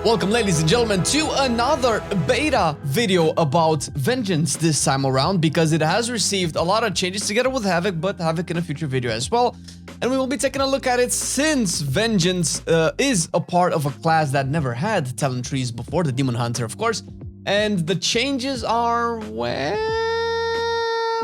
Welcome, ladies and gentlemen, to another beta video about Vengeance this time around, because it has received a lot of changes together with Havoc, but Havoc in a future video as well. And we will be taking a look at it since Vengeance is a part of a class that never had talent trees before, the Demon Hunter, of course. And the changes are, well,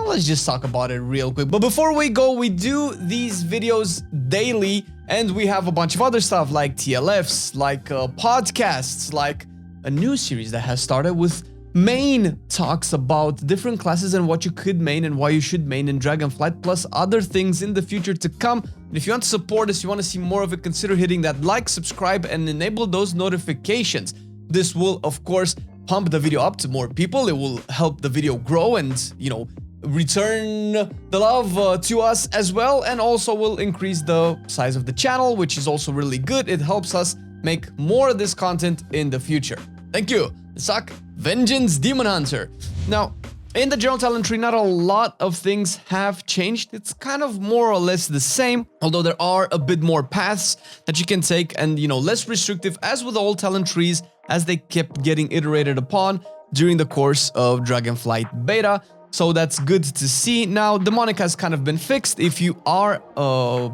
let's just talk about it real quick. But before we go, we do these videos daily, and we have a bunch of other stuff like TLFs, like podcasts, like a new series that has started with main talks about different classes and what you could main and why you should main in Dragonflight, plus other things in the future to come. And if you want to support us, you want to see more of it, consider hitting that like, subscribe, and enable those notifications. This will, of course, pump the video up to more people. It will help the video grow and, you know, return the love to us as well, and also will increase the size of the channel, which is also really good. It helps us make more of this content in the future. Thank you. Suck Vengeance Demon Hunter. Now, in the general talent tree, not a lot of things have changed. It's kind of more or less the same, although there are a bit more paths that you can take and, you know, less restrictive as with all talent trees as they kept getting iterated upon during the course of Dragonflight beta. So that's good to see. Now, demonic has kind of been fixed. If you are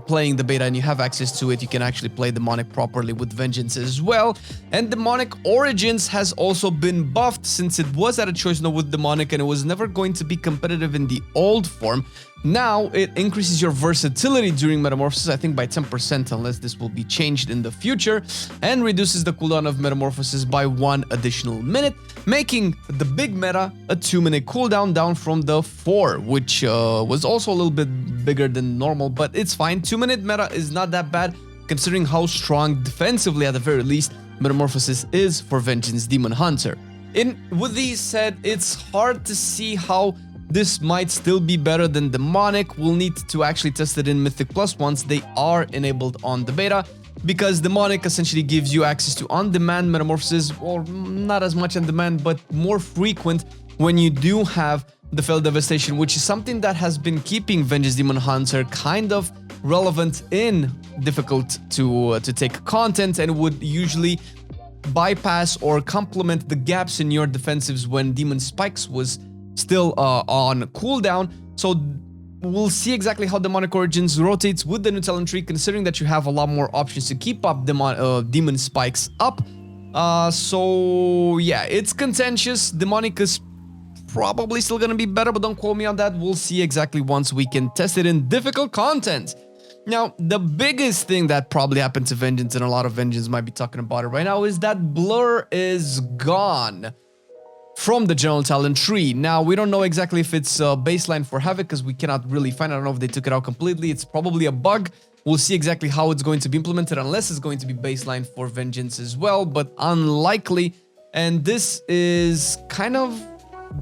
playing the beta and you have access to it, you can actually play demonic properly with Vengeance as well. And demonic origins has also been buffed, since it was at a choice note with demonic and it was never going to be competitive in the old form. Now it increases your versatility during metamorphosis, I think by 10%, unless this will be changed in the future, and reduces the cooldown of metamorphosis by 1 additional minute, making the big meta a 2-minute cooldown, down from the 4, which was also a little bit bigger than normal, but it's fine. 2-minute meta is not that bad, considering how strong defensively, at the very least, metamorphosis is for Vengeance Demon Hunter. With these said, it's hard to see how this might still be better than demonic. We'll need to actually test it in Mythic Plus once they are enabled on the beta, because demonic essentially gives you access to on-demand metamorphosis, or not as much on-demand, but more frequent when you do have the Fell Devastation, which is something that has been keeping Vengeance Demon Hunter kind of relevant in difficult to take content, and would usually bypass or complement the gaps in your defensives when Demon Spikes was still on cooldown. So we'll see exactly how Demonic Origins rotates with the new talent tree, considering that you have a lot more options to keep up Demon Spikes up. So yeah, it's contentious. Demonic is probably still gonna be better, but don't quote me on that. We'll see exactly once we can test it in difficult content. Now, the biggest thing that probably happened to Vengeance, and a lot of Vengeance might be talking about it right now, is that Blur is gone from the general talent tree. Now, we don't know exactly if it's baseline for Havoc, because we cannot really find. I don't know if they took it out completely. It's probably a bug. We'll see exactly how it's going to be implemented, unless it's going to be baseline for Vengeance as well, but unlikely. And this is kind of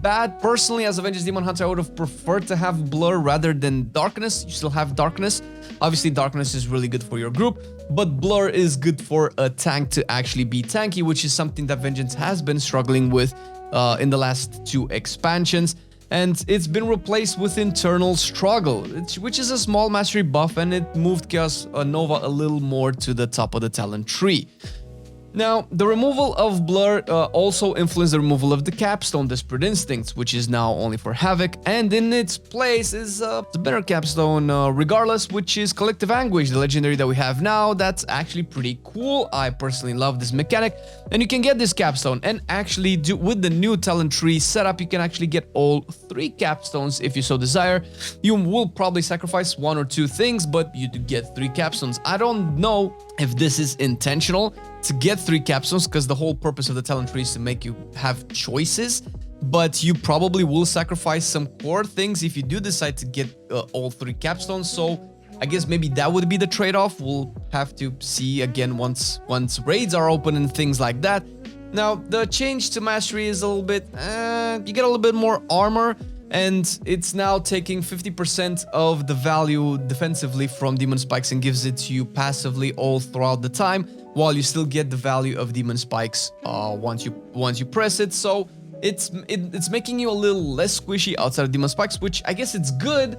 bad. Personally, as a Vengeance Demon Hunter, I would have preferred to have Blur rather than Darkness. You still have Darkness. Obviously, Darkness is really good for your group, but Blur is good for a tank to actually be tanky, which is something that Vengeance has been struggling with in the last 2 expansions, and it's been replaced with Internal Struggle, which is a small mastery buff, and it moved Chaos Nova a little more to the top of the talent tree. Now, the removal of Blur also influenced the removal of the capstone, Desperate Instincts, which is now only for Havoc, and in its place is the better capstone regardless, which is Collective Anguish, the legendary that we have now. That's actually pretty cool. I personally love this mechanic, and you can get this capstone and actually do, with the new talent tree setup, you can actually get all 3 capstones if you so desire. You will probably sacrifice 1 or 2 things, but you do get 3 capstones. I don't know if this is intentional to get 3 capstones, because the whole purpose of the talent tree is to make you have choices, but you probably will sacrifice some core things if you do decide to get all 3 capstones. So I guess maybe that would be the trade-off. We'll have to see again once raids are open and things like that. Now, the change to mastery is a little bit, you get a little bit more armor, and it's now taking 50% of the value defensively from Demon Spikes and gives it to you passively all throughout the time, while you still get the value of Demon Spikes once you press it. So it's making you a little less squishy outside of Demon Spikes, which I guess it's good.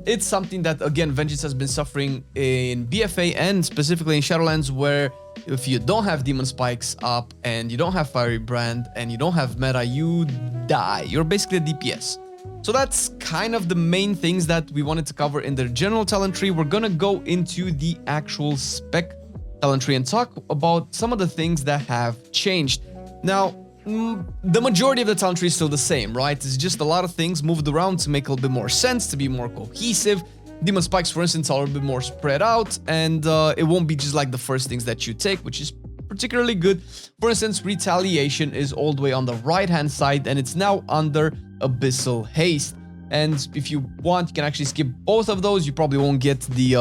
It's something that, again, Vengeance has been suffering in BFA and specifically in Shadowlands, where if you don't have Demon Spikes up and you don't have Fiery Brand and you don't have meta, you die. You're basically a DPS. So that's kind of the main things that we wanted to cover in the general talent tree. We're gonna go into the actual spec talent tree and talk about some of the things that have changed. Now, the majority of the talent tree is still the same, right? It's just a lot of things moved around to make a little bit more sense, to be more cohesive. Demon Spikes, for instance, are a little bit more spread out, and it won't be just like the first things that you take, which is particularly good. For instance, Retaliation is all the way on the right-hand side, and it's now under Abyssal Haste. And if you want, you can actually skip both of those. You probably won't get the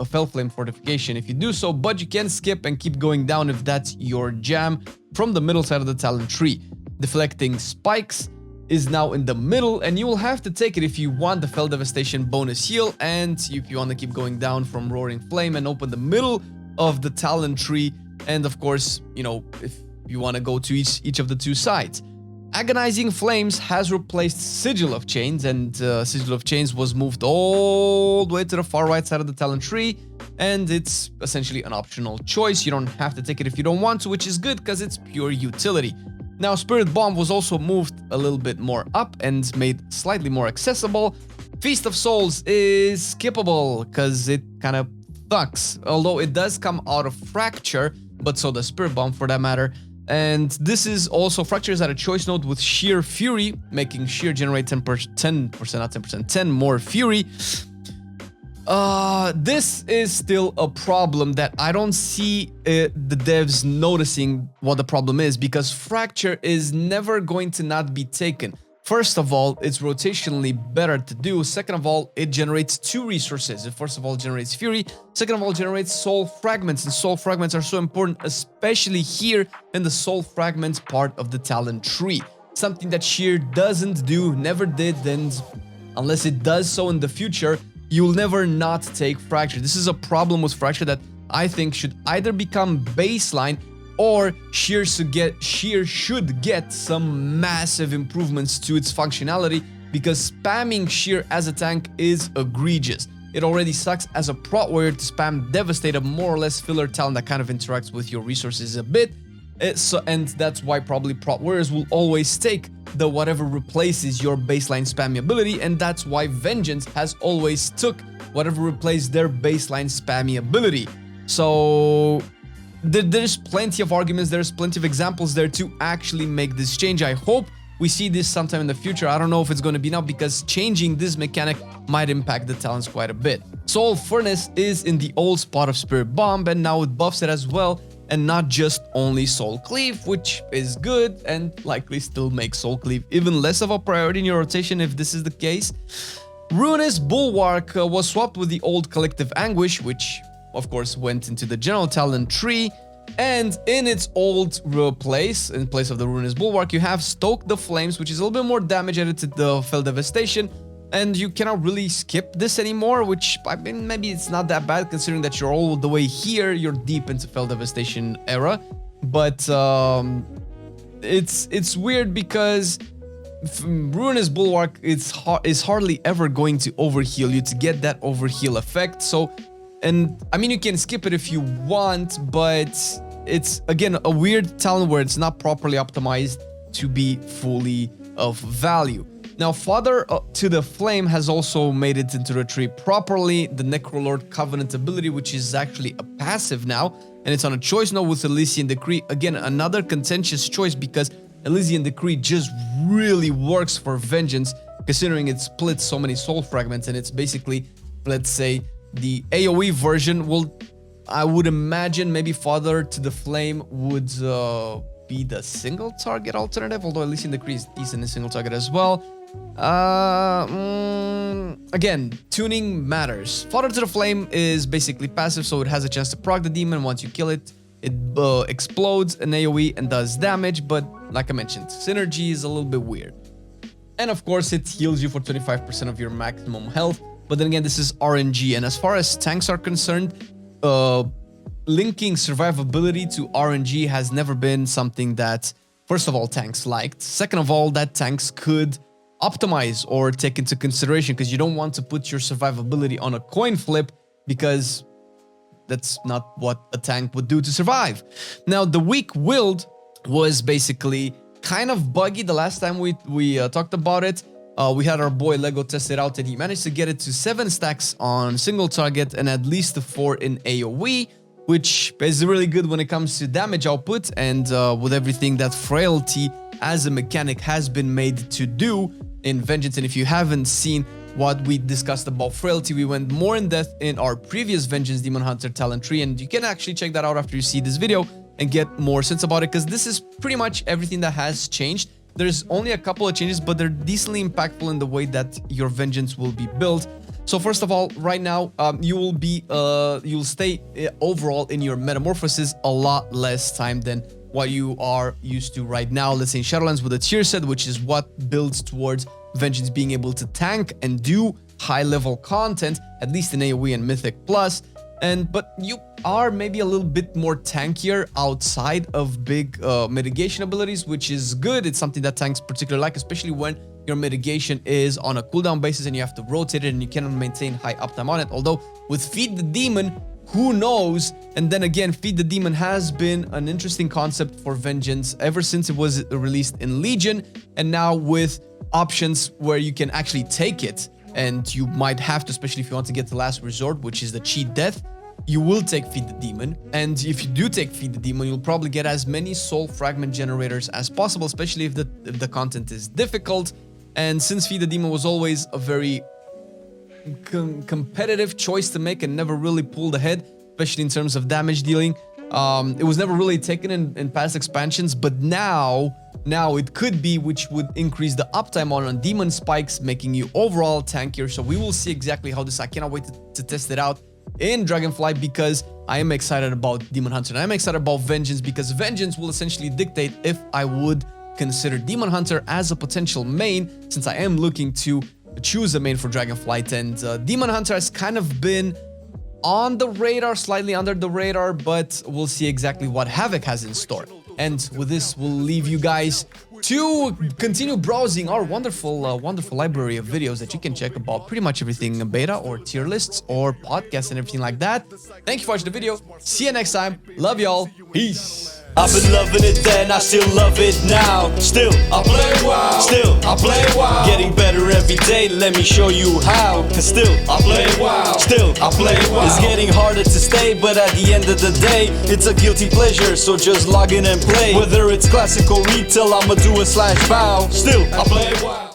Fell Flame fortification if you do so, but you can skip and keep going down if that's your jam from the middle side of the talent tree. Deflecting Spikes is now in the middle, and you will have to take it if you want the Fell Devastation bonus heal, and if you want to keep going down from Roaring Flame and open the middle of the talent tree, and of course, you know, if you want to go to each of the two sides. Agonizing Flames has replaced Sigil of Chains, and Sigil of Chains was moved all the way to the far right side of the talent tree, and it's essentially an optional choice. You don't have to take it if you don't want to, which is good because it's pure utility. Now, Spirit Bomb was also moved a little bit more up and made slightly more accessible. Feast of Souls is skippable because it kind of sucks, although it does come out of Fracture, but so does Spirit Bomb for that matter. And this is also, Fracture is at a choice node with Sheer Fury, making Sheer generate 10 more Fury. This is still a problem that I don't see the devs noticing what the problem is, because Fracture is never going to not be taken. First of all, it's rotationally better to do. Second of all, it generates two resources. It first of all generates Fury. Second of all, generates Soul Fragments. And Soul Fragments are so important, especially here in the Soul Fragments part of the talent tree. Something that Sheer doesn't do, never did, and unless it does so in the future, you'll never not take Fracture. This is a problem with Fracture that I think should either become baseline, or Sheer should get some massive improvements to its functionality, because spamming Sheer as a tank is egregious. It already sucks as a prot warrior to spam Devastate, a more or less filler talent that kind of interacts with your resources a bit. And that's why probably prot warriors will always take the whatever replaces your baseline spammy ability, and that's why Vengeance has always took whatever replaced their baseline spammy ability. So there's plenty of arguments, there's plenty of examples there to actually make this change. I hope we see this sometime in the future. I don't know if it's going to be now, because changing this mechanic might impact the talents quite a bit. Soul Furnace is in the old spot of Spirit Bomb, and now it buffs it as well, and not just only Soul Cleave, which is good and likely still makes Soul Cleave even less of a priority in your rotation if this is the case. Ruinous Bulwark was swapped with the old Collective Anguish, which of course went into the general talent tree, and in its old place, in place of the Ruinous Bulwark, you have Stoke the Flames, which is a little bit more damage added to the Fell Devastation, and you cannot really skip this anymore, which, I mean, maybe it's not that bad considering that you're all the way here, you're deep into Fell Devastation era, but it's weird because Ruinous Bulwark is hardly ever going to overheal you to get that overheal effect. So, and I mean, you can skip it if you want, but it's again a weird talent where it's not properly optimized to be fully of value. Now, Father to the Flame has also made it into the tree properly. The Necrolord Covenant ability, which is actually a passive now, and it's on a choice node with Elysian Decree. Again, another contentious choice, because Elysian Decree just really works for Vengeance, considering it splits so many soul fragments, and it's basically, let's say, the AoE version. Will, I would imagine, maybe Father to the Flame would be the single target alternative, although Elysian Decree is decent in single target as well. Again, tuning matters. Father to the Flame is basically passive, so it has a chance to proc the demon. Once you kill it, it explodes an AoE and does damage, but like I mentioned, synergy is a little bit weird. And of course, it heals you for 25% of your maximum health, but then again, this is RNG, and as far as tanks are concerned, linking survivability to RNG has never been something that, first of all, tanks liked. Second of all, that tanks could optimize or take into consideration, because you don't want to put your survivability on a coin flip, because that's not what a tank would do to survive. Now, the weak wield was basically kind of buggy the last time we talked about it. We had our boy Lego test it out, and he managed to get it to 7 stacks on single target and at least 4 in AoE, which is really good when it comes to damage output, and with everything that Frailty as a mechanic has been made to do in Vengeance. And if you haven't seen what we discussed about Frailty, we went more in depth in our previous Vengeance Demon Hunter talent tree, and you can actually check that out after you see this video and get more sense about it, because this is pretty much everything that has changed. There's only a couple of changes, but they're decently impactful in the way that your Vengeance will be built. So first of all, right now, you'll stay overall in your Metamorphosis a lot less time than what you are used to right now. Let's say in Shadowlands with a tier set, which is what builds towards Vengeance being able to tank and do high-level content, at least in AoE and Mythic Plus. But you are maybe a little bit more tankier outside of big mitigation abilities, which is good. It's something that tanks particularly like, especially when your mitigation is on a cooldown basis and you have to rotate it and you cannot maintain high uptime on it. Although with Feed the Demon, who knows? And then again, Feed the Demon has been an interesting concept for Vengeance ever since it was released in Legion, and now with options where you can actually take it, and you might have to, especially if you want to get to Last Resort, which is the cheat death. You will take Feed the Demon, and if you do take Feed the Demon, you'll probably get as many soul fragment generators as possible, especially if the content is difficult. And since Feed the Demon was always a very competitive choice to make and never really pulled ahead, especially in terms of damage dealing, it was never really taken in past expansions, but now it could be, which would increase the uptime on demon spikes, making you overall tankier. So we will see exactly how this, I cannot wait to test it out in Dragonflight, because I am excited about Demon Hunter, and I'm excited about Vengeance, because Vengeance will essentially dictate if I would consider Demon Hunter as a potential main, since I am looking to choose a main for Dragonflight. And Demon Hunter has kind of been on the radar, slightly under the radar, but we'll see exactly what Havoc has in store. And with this, we'll leave you guys to continue browsing our wonderful library of videos that you can check about pretty much everything beta or tier lists or podcasts and everything like that. Thank you for watching the video. See you next time. Love y'all. Peace. I've been loving it then, I still love it now. Still, I play WoW. Still, I play WoW. Getting better every day, let me show you how. Cause still, I play WoW. Still, I play WoW. It's getting harder to stay, but at the end of the day, it's a guilty pleasure, so just log in and play. Whether it's classic or retail, I'ma do a /bow. Still, I play WoW.